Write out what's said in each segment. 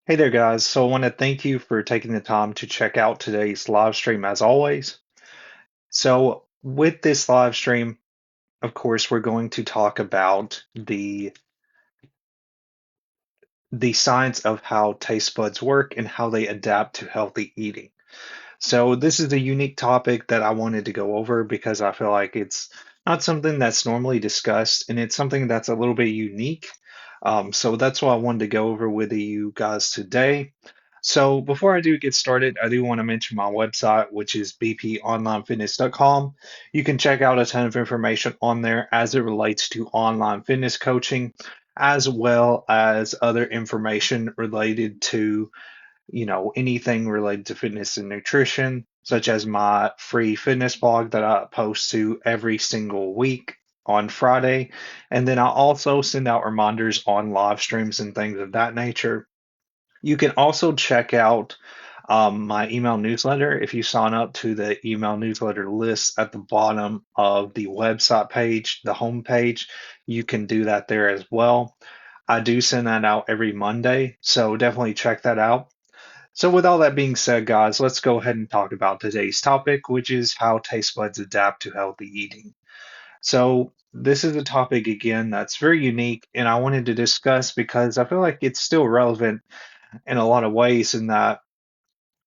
Hey there, guys. So I want to thank you for taking the time to check out today's live stream as always. So with this live stream, of course, we're going to talk about the science of how taste buds work and how they adapt to healthy eating. So this is a unique topic that I wanted to go over because I feel like it's not something that's normally discussed and it's something that's a little bit unique. So that's what I wanted to go over with you guys today. So before I do get started, I do want to mention my website, which is bponlinefitness.com. You can check out a ton of information on there as it relates to online fitness coaching, as well as other information related to anything related to fitness and nutrition, such as my free fitness blog that I post to every single week on Friday. And then I also send out reminders on live streams and things of that nature. You can also check out my email newsletter if you sign up to the email newsletter list at the bottom of the website page, the home page. You can do that there as well. I do send that out every Monday, so definitely check that out. So, with all that being said, guys, let's go ahead and talk about today's topic, which is how taste buds adapt to healthy eating. So, this is a topic again that's very unique, and I wanted to discuss because I feel like it's still relevant in a lot of ways in that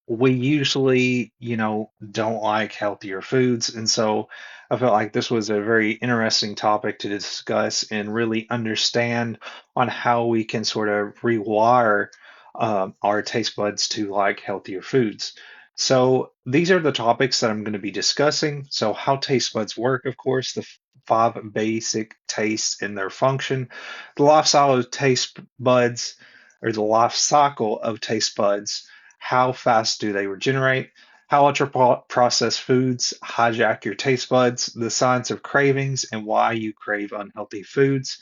we usually, don't like healthier foods. And so I felt like this was a very interesting topic to discuss and really understand on how we can sort of rewire our taste buds to like healthier foods. So these are the topics that I'm going to be discussing. So how taste buds work, of course, the five basic tastes and their function, the lifestyle of taste buds, or the life cycle of taste buds, how fast do they regenerate? How ultra processed foods hijack your taste buds, the science of cravings, and why you crave unhealthy foods.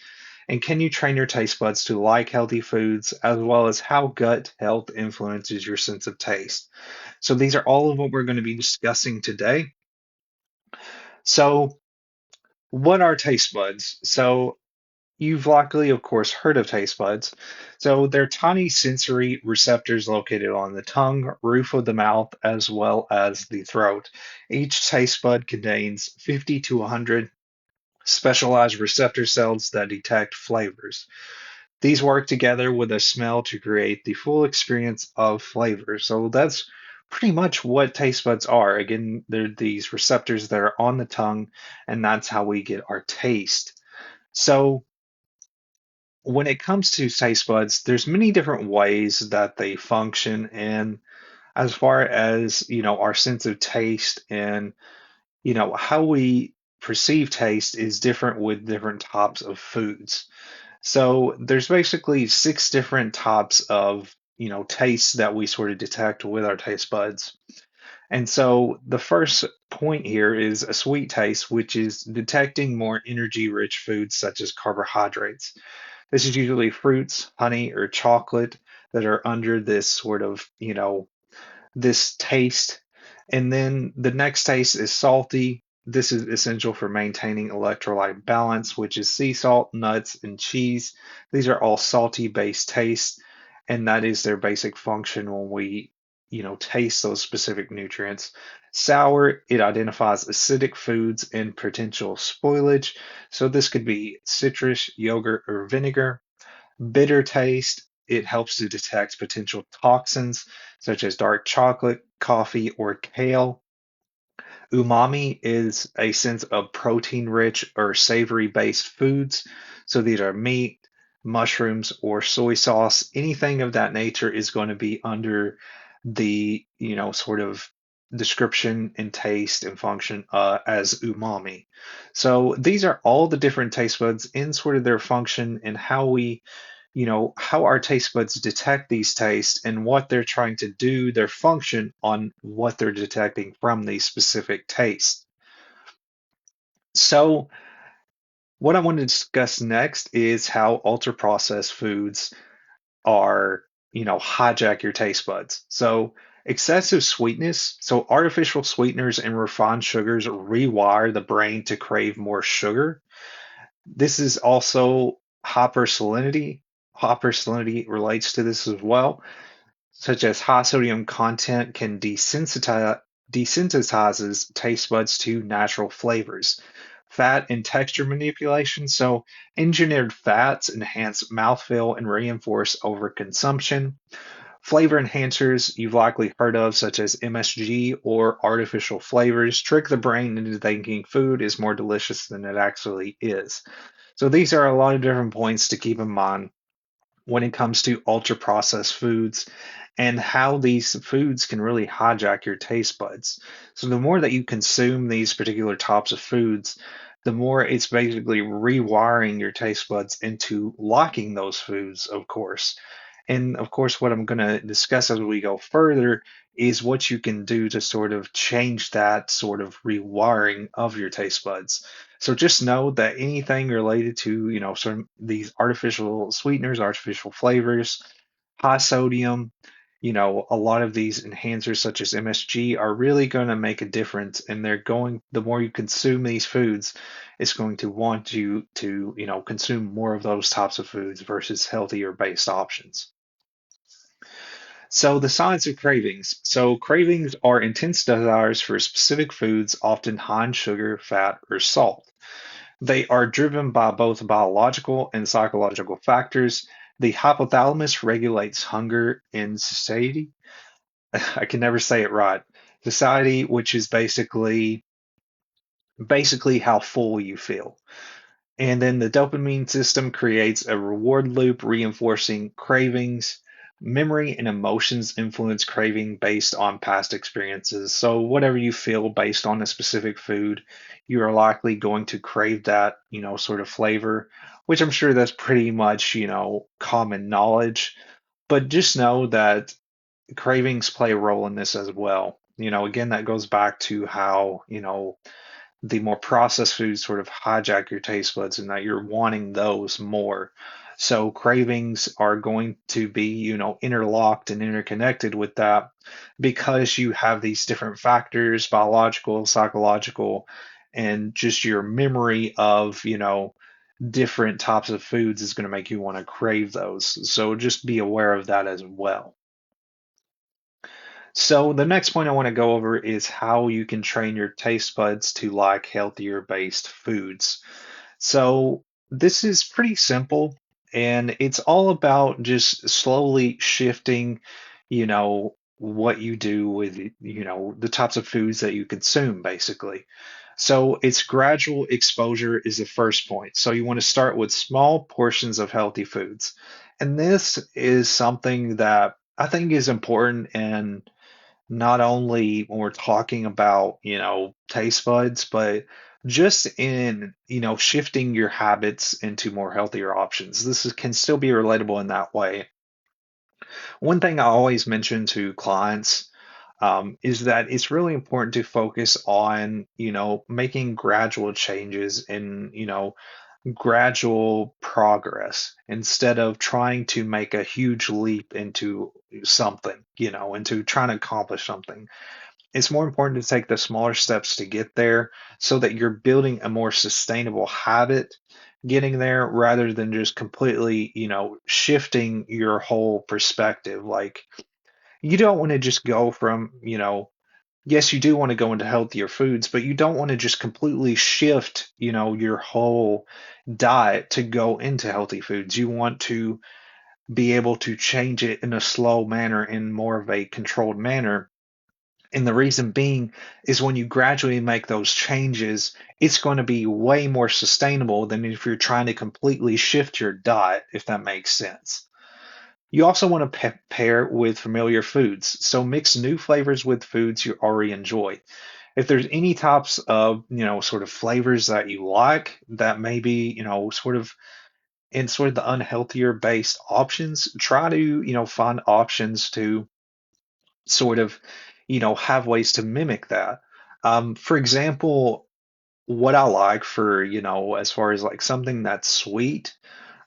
And can you train your taste buds to like healthy foods, as well as how gut health influences your sense of taste? So, these are all of what we're going to be discussing today. So, what are taste buds? So, you've likely, of course, heard of taste buds. So they're tiny sensory receptors located on the tongue, roof of the mouth, as well as the throat. Each taste bud contains 50 to 100 specialized receptor cells that detect flavors. These work together with a smell to create the full experience of flavor. So that's pretty much what taste buds are. Again, they're these receptors that are on the tongue, and that's how we get our taste. So when it comes to taste buds, there's many different ways that they function, and as far as our sense of taste and how we perceive taste is different with different types of foods. So there's basically six different types of tastes that we sort of detect with our taste buds. And so the first point here is a sweet taste, which is detecting more energy rich foods such as carbohydrates. This is usually fruits, honey, or chocolate that are under this sort of, this taste. And then the next taste is salty. This is essential for maintaining electrolyte balance, which is sea salt, nuts, and cheese. These are all salty based tastes, and that is their basic function when we, taste those specific nutrients. Sour, it identifies acidic foods and potential spoilage. So this could be citrus, yogurt, or vinegar. Bitter taste, it helps to detect potential toxins such as dark chocolate, coffee, or kale. Umami is a sense of protein rich or savory based foods. So these are meat, mushrooms, or soy sauce. Anything of that nature is going to be under the, sort of description and taste and function as umami. So these are all the different taste buds in sort of their function and how we how our taste buds detect these tastes and what they're trying to do, their function on what they're detecting from these specific tastes. So, what I want to discuss next is how ultra processed foods are, hijack your taste buds. So, excessive sweetness, so artificial sweeteners and refined sugars rewire the brain to crave more sugar. This is also hypersalinity. Hypersalinity relates to this as well. such as high sodium content can desensitizes taste buds to natural flavors. Fat and texture manipulation. So, engineered fats enhance mouthfeel and reinforce overconsumption. Flavor enhancers you've likely heard of, such as MSG or artificial flavors, trick the brain into thinking food is more delicious than it actually is. So, these are a lot of different points to keep in mind when it comes to ultra processed foods and how these foods can really hijack your taste buds. So, the more that you consume these particular types of foods, the more it's basically rewiring your taste buds into liking those foods, of course. And of course, what I'm going to discuss as we go further is what you can do to sort of change that sort of rewiring of your taste buds. So just know that anything related to, sort of these artificial sweeteners, artificial flavors, high sodium, a lot of these enhancers such as MSG are really going to make a difference. And the more you consume these foods, it's going to want you to, consume more of those types of foods versus healthier based options. So, the science of cravings. So, cravings are intense desires for specific foods, often high in sugar, fat, or salt. They are driven by both biological and psychological factors. The hypothalamus regulates hunger and satiety. I can never say it right. Satiety, which is basically how full you feel. And then the dopamine system creates a reward loop reinforcing cravings. Memory and emotions influence craving based on past experiences. So, whatever you feel based on a specific food, you are likely going to crave that, sort of flavor, which I'm sure that's pretty much, common knowledge. But just know that cravings play a role in this as well. Again, that goes back to how, the more processed foods sort of hijack your taste buds and that you're wanting those more. So cravings are going to be, interlocked and interconnected with that because you have these different factors, biological, psychological, and just your memory of, different types of foods is going to make you want to crave those. So just be aware of that as well. So the next point I want to go over is how you can train your taste buds to like healthier based foods. So this is pretty simple and it's all about just slowly shifting, what you do with, the types of foods that you consume basically. So it's gradual exposure is the first point. So you want to start with small portions of healthy foods. And this is something that I think is important and not only when we're talking about, taste buds, but just in, shifting your habits into more healthier options. Can still be relatable in that way. One thing I always mention to clients is that it's really important to focus on, making gradual changes and, gradual progress instead of trying to make a huge leap into something, into trying to accomplish something. It's more important to take the smaller steps to get there so that you're building a more sustainable habit getting there rather than just completely, shifting your whole perspective. Like, you don't want to just go from, yes, you do want to go into healthier foods, but you don't want to just completely shift, your whole diet to go into healthy foods. You want to be able to change it in a slow manner, in more of a controlled manner, and the reason being is when you gradually make those changes, it's going to be way more sustainable than if you're trying to completely shift your diet, if that makes sense. You also want to pair with familiar foods. So mix new flavors with foods you already enjoy. If there's any types of, sort of flavors that you like that maybe, sort of in sort of the unhealthier based options, try to, find options to sort of, have ways to mimic that. For example, what I like for, as far as like something that's sweet,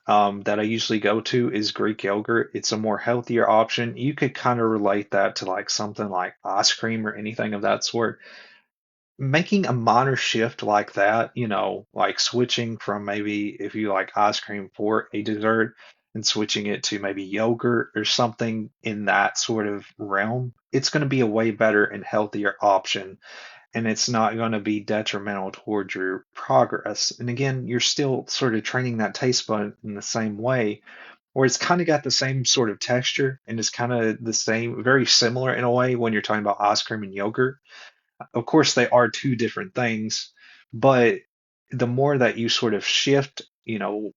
that I usually go to is Greek yogurt. It's a more healthier option. You could kind of relate that to like something like ice cream or anything of that sort. Making a minor shift like that, like switching from maybe if you like ice cream for a dessert, and switching it to maybe yogurt or something in that sort of realm, it's going to be a way better and healthier option, and it's not going to be detrimental towards your progress. And again, you're still sort of training that taste bud in the same way, where it's kind of got the same sort of texture and it's kind of the same, very similar in a way when you're talking about ice cream and yogurt. Of course, they are two different things, but the more that you sort of shift,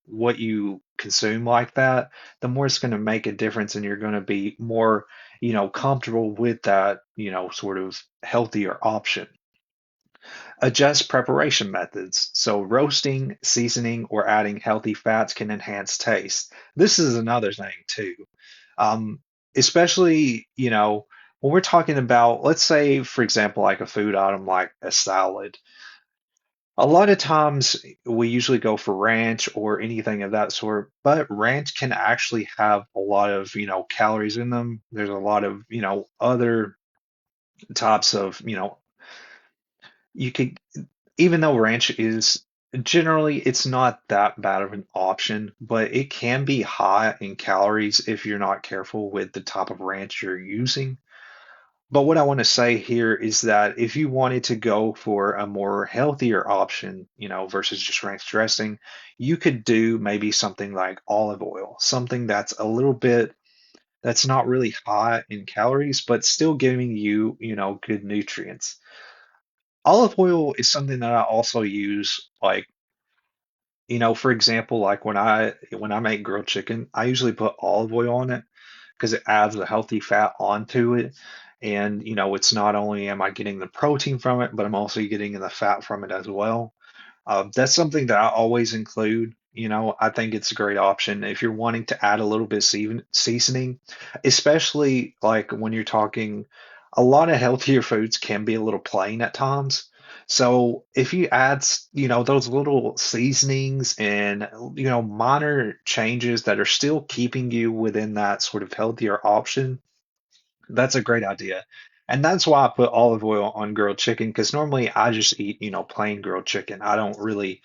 what you consume like that, the more it's going to make a difference and you're going to be more, comfortable with that, sort of healthier option. Adjust preparation methods. So roasting, seasoning, or adding healthy fats can enhance taste. This is another thing too. Um, Especially, when we're talking about, let's say, for example, like a food item like a salad. A lot of times we usually go for ranch or anything of that sort, but ranch can actually have a lot of, calories in them. There's a lot of, other types of, you could, even though ranch is generally it's not that bad of an option, but it can be high in calories if you're not careful with the type of ranch you're using. But what I want to say here is that if you wanted to go for a more healthier option, versus just ranch dressing, you could do maybe something like olive oil, something that's a little bit that's not really high in calories, but still giving you, good nutrients. Olive oil is something that I also use, like, for example, like when I make grilled chicken, I usually put olive oil on it because it adds a healthy fat onto it. And, it's not only am I getting the protein from it, but I'm also getting the fat from it as well. That's something that I always include. I think it's a great option if you're wanting to add a little bit of seasoning, especially like when you're talking, a lot of healthier foods can be a little plain at times. So if you add, those little seasonings and, minor changes that are still keeping you within that sort of healthier option, that's a great idea. And that's why I put olive oil on grilled chicken because normally I just eat, plain grilled chicken. I don't really,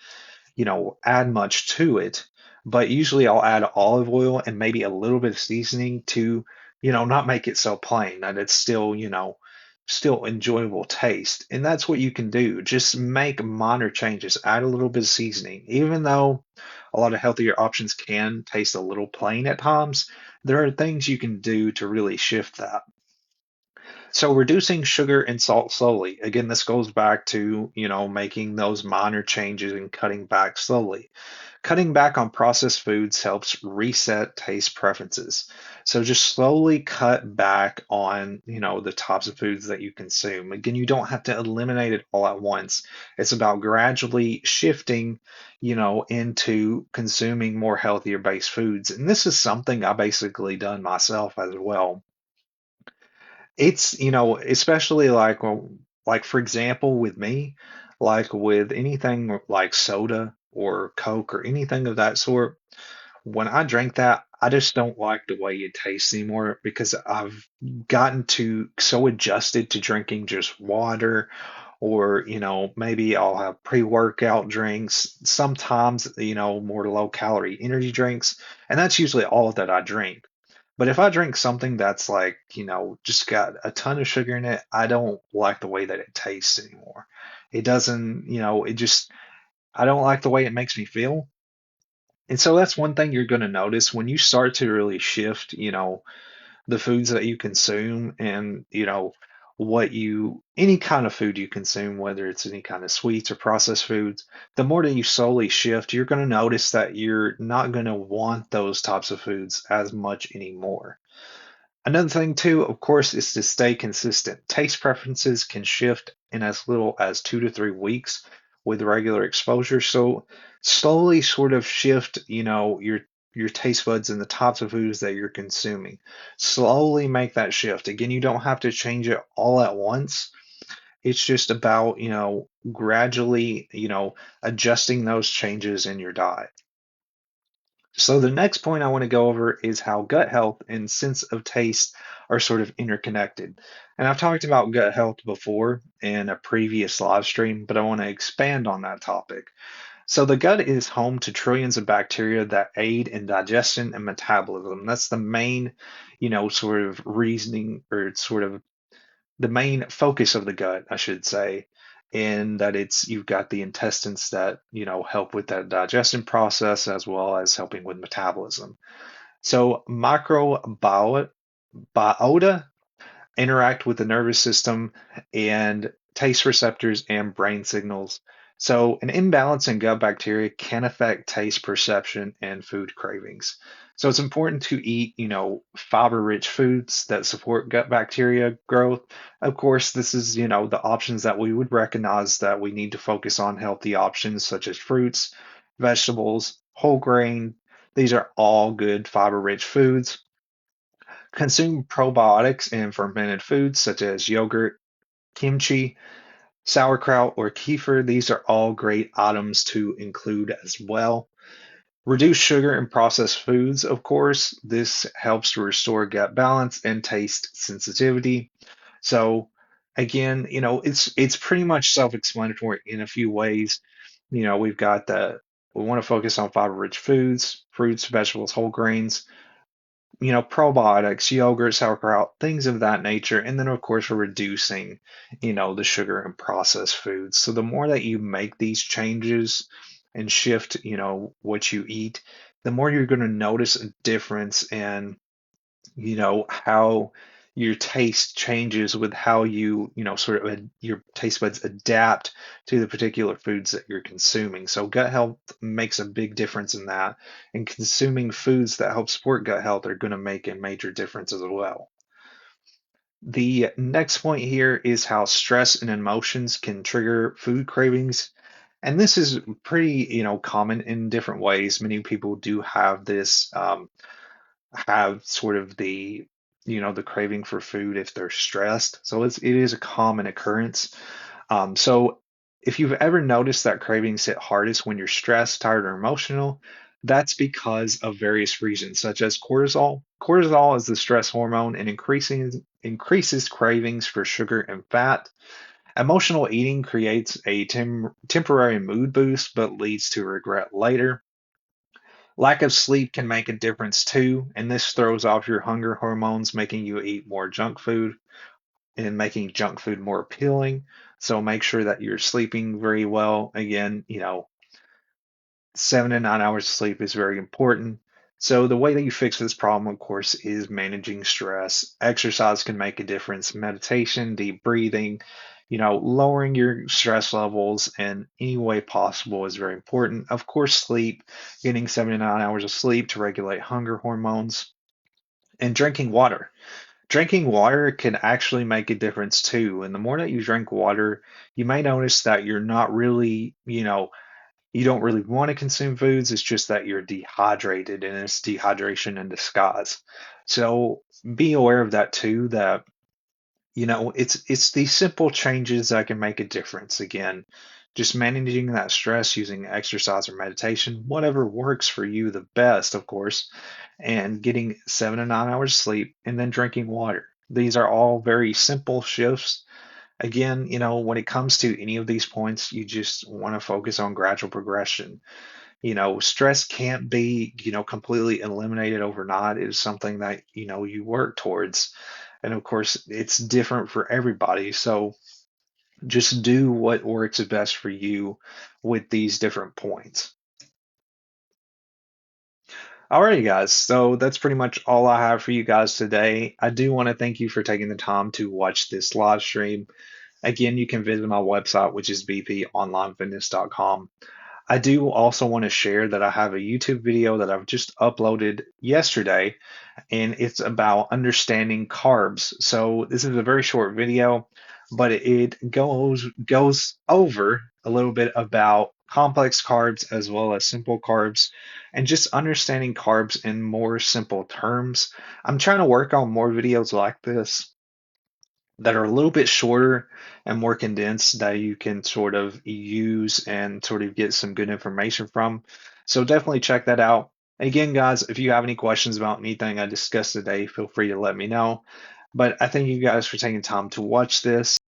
add much to it. But usually I'll add olive oil and maybe a little bit of seasoning to, not make it so plain that it's still, still enjoyable taste. And that's what you can do. Just make minor changes, add a little bit of seasoning. Even though a lot of healthier options can taste a little plain at times, there are things you can do to really shift that. So reducing sugar and salt slowly. Again, this goes back to, making those minor changes and cutting back slowly. Cutting back on processed foods helps reset taste preferences. So just slowly cut back on, the types of foods that you consume. Again, you don't have to eliminate it all at once. It's about gradually shifting, into consuming more healthier based foods. And this is something I basically done myself as well. It's, especially like, well, like for example, with me, like with anything like soda or Coke or anything of that sort, when I drink that, I just don't like the way it tastes anymore because I've gotten to so adjusted to drinking just water, or, maybe I'll have pre-workout drinks, sometimes, more low calorie energy drinks, and that's usually all that I drink. But if I drink something that's like, just got a ton of sugar in it, I don't like the way that it tastes anymore. It doesn't, it just, I don't like the way it makes me feel. And so that's one thing you're going to notice when you start to really shift, the foods that you consume and, any kind of food you consume, whether it's any kind of sweets or processed foods, the more that you slowly shift, you're going to notice that you're not going to want those types of foods as much anymore. Another thing too, of course, is to stay consistent. Taste preferences can shift in as little as 2 to 3 weeks with regular exposure. So slowly sort of shift, your taste buds and the types of foods that you're consuming. Slowly make that shift. Again, you don't have to change it all at once. It's just about, gradually, adjusting those changes in your diet. So the next point I want to go over is how gut health and sense of taste are sort of interconnected. And I've talked about gut health before in a previous live stream, but I want to expand on that topic. So the gut is home to trillions of bacteria that aid in digestion and metabolism. That's the main, sort of reasoning or sort of the main focus of the gut, I should say, in that you've got the intestines that, help with that digestion process as well as helping with metabolism. So microbiota interact with the nervous system and taste receptors and brain signals. So, an imbalance in gut bacteria can affect taste perception and food cravings. So, it's important to eat, fiber rich foods that support gut bacteria growth. Of course, this is, the options that we would recognize that we need to focus on healthy options such as fruits, vegetables, whole grain. These are all good fiber rich foods. Consume probiotics in fermented foods such as yogurt, kimchi, sauerkraut, or kefir. These are all great items to include as well. Reduce sugar in processed foods, of course. This helps to restore gut balance and taste sensitivity. So again, it's pretty much self-explanatory in a few ways. We've got we want to focus on fiber-rich foods, fruits, vegetables, whole grains, probiotics, yogurt, sauerkraut, things of that nature. And then, of course, we're reducing, the sugar and processed foods. So the more that you make these changes and shift, what you eat, the more you're going to notice a difference in, how your taste changes with how sort of your taste buds adapt to the particular foods that you're consuming. So gut health makes a big difference in that, and consuming foods that help support gut health are going to make a major difference as well. The next point here is how stress and emotions can trigger food cravings. And this is pretty, common in different ways. Many people do have this have sort of the craving for food if they're stressed. So it is a common occurrence. So if you've ever noticed that cravings hit hardest when you're stressed, tired, or emotional, that's because of various reasons, such as cortisol. Cortisol is the stress hormone and increases cravings for sugar and fat. Emotional eating creates a temporary mood boost, but leads to regret later. Lack of sleep can make a difference too, and this throws off your hunger hormones, making you eat more junk food and making junk food more appealing. So make sure that you're sleeping very well. Again, 7 to 9 hours of sleep is very important. So the way that you fix this problem, of course, is managing stress. Exercise can make a difference. Meditation, deep breathing, lowering your stress levels in any way possible is very important. Of course, sleep, getting 7 to 9 hours of sleep to regulate hunger hormones, and drinking water. Drinking water can actually make a difference too. And the more that you drink water, you may notice that you're not really, you don't really want to consume foods. It's just that you're dehydrated and it's dehydration in disguise. So be aware of that too, that it's these simple changes that can make a difference. Again, just managing that stress using exercise or meditation, whatever works for you the best, of course, and getting 7 to 9 hours sleep and then drinking water. These are all very simple shifts. Again, when it comes to any of these points, you just want to focus on gradual progression. Stress can't be, completely eliminated overnight. It is something that, you work towards. And of course, it's different for everybody. So just do what works best for you with these different points. Alrighty, guys. So that's pretty much all I have for you guys today. I do want to thank you for taking the time to watch this live stream. Again, you can visit my website, which is bponlinefitness.com. I do also want to share that I have a YouTube video that I've just uploaded yesterday, and it's about understanding carbs. So this is a very short video, but it goes over a little bit about complex carbs as well as simple carbs and just understanding carbs in more simple terms. I'm trying to work on more videos like this that are a little bit shorter and more condensed that you can sort of use and sort of get some good information from. So definitely check that out. And again, guys, if you have any questions about anything I discussed today, feel free to let me know. But I thank you guys for taking time to watch this.